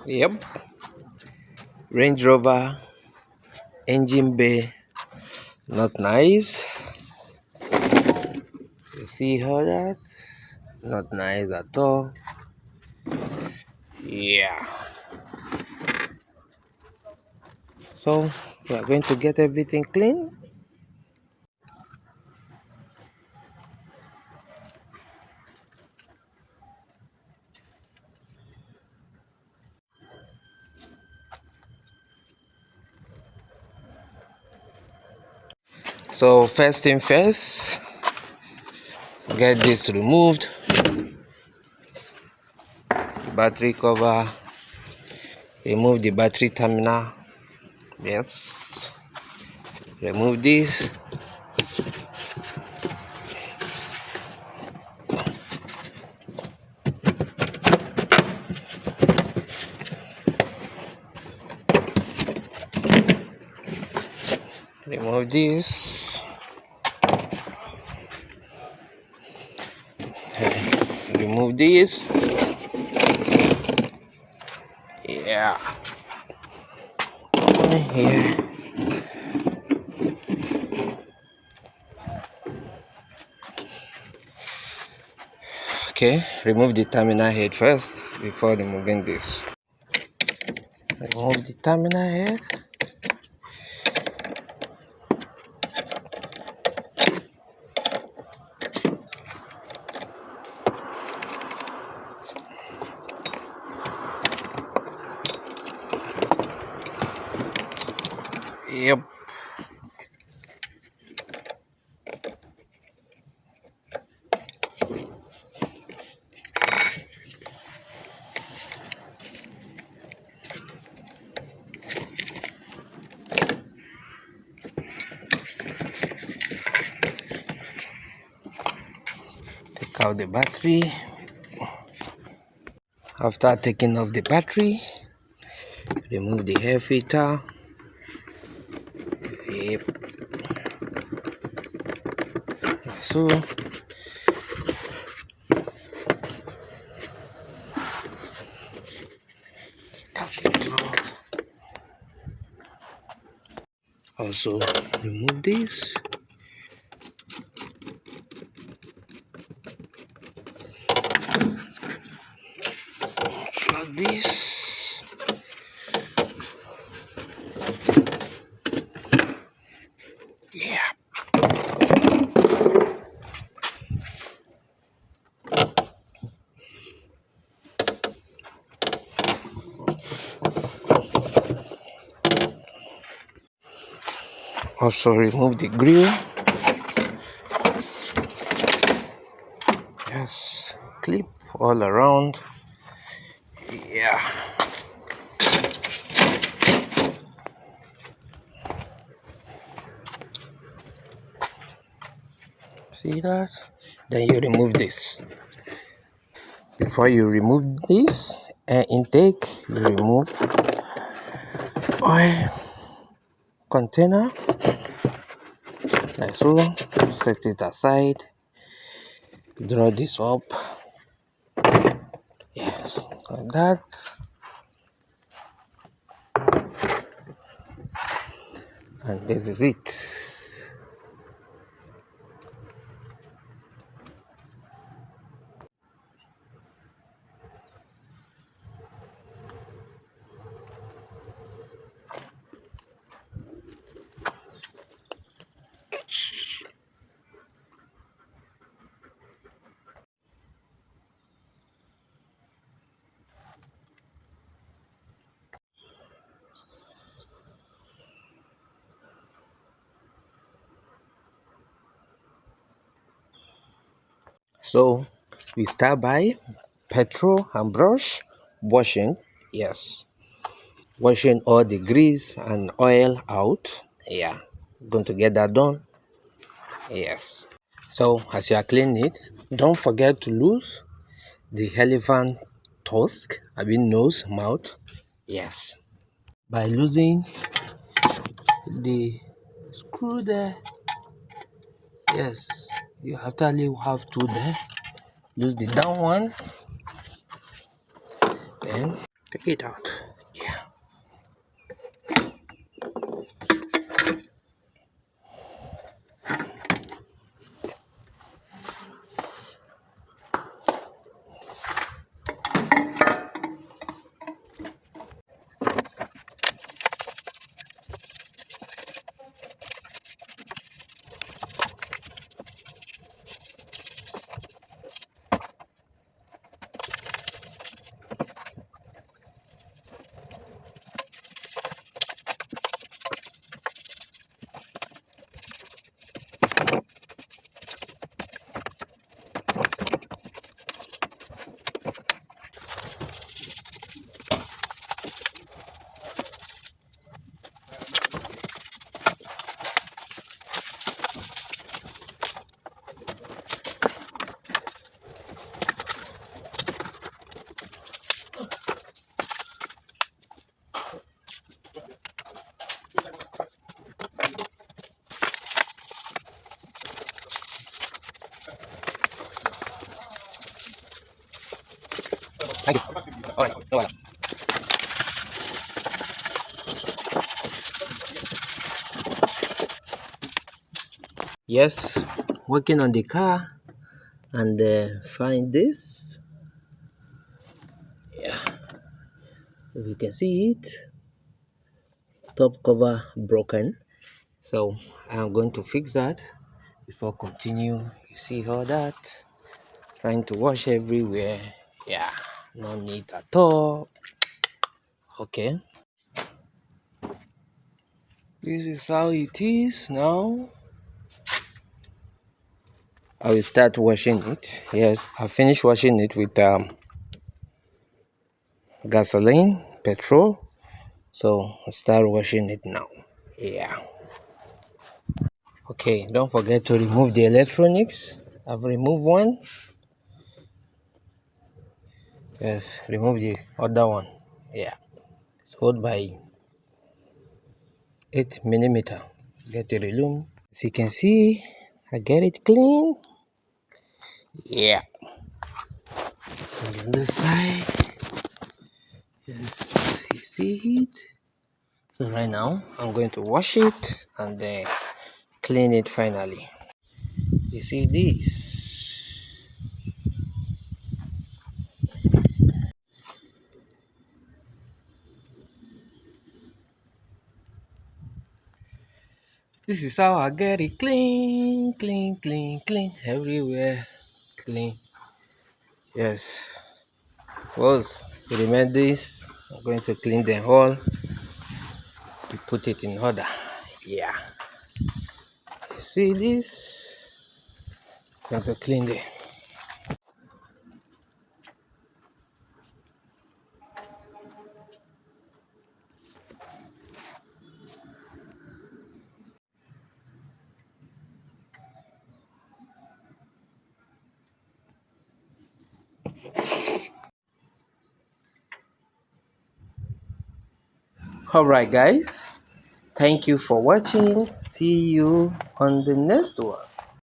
Yep, Range Rover engine bay, not nice. You see how that? Not nice at all. Yeah. So we are going to get everything clean. So first thing first, get this removed. Battery cover. Remove the battery terminal. Yes. Remove this. Remove this. Remove this. Yeah. Here. Okay, remove the terminal head first before removing this. Remove the terminal head. Yep. Take out the battery. After taking off the battery, remove the air filter. Yep. So also remove this. Like this. Yeah. Also remove the grill. Just clip all around. Yeah. See that? Then you remove this. Before you remove this air intake, you remove oil container like so. Set it aside. Draw this up. Yes, like that. And this is it. So we start by petrol and brush washing. Yes, washing all the grease and oil out. Yeah, going to get that done. Yes. So as you are cleaning it, don't forget to lose the elephant tusk, nose, mouth. Yes. By losing the screw there. Yes, you actually have two there. Lose the down one. Then Take it out. Yeah. Thank you. All right. No, well. Yes, working on the car and find this. Yeah, if you can see it, top cover broken. So I'm going to fix that before continue. You see all that? Trying to wash everywhere. Yeah, no need at all. Okay. This is how it is now. I will start washing it. Yes, I finished washing it with gasoline, petrol. So I start washing it now. Yeah. Okay, don't forget to remove the electronics. I've removed one. Yes, remove the other one. Yeah, it's held by 8 mm. Get the relume. As you can see, I get it clean. Yeah. On the other side, yes, you see it. So right now, I'm going to wash it and then clean it finally. You see this? This is how I get it clean, clean, clean, clean, everywhere, clean. Yes. Once you remain this, I'm going to clean the whole to put it in order. Yeah. You see this? I'm going to clean it. Alright guys, thank you for watching. See you on the next one.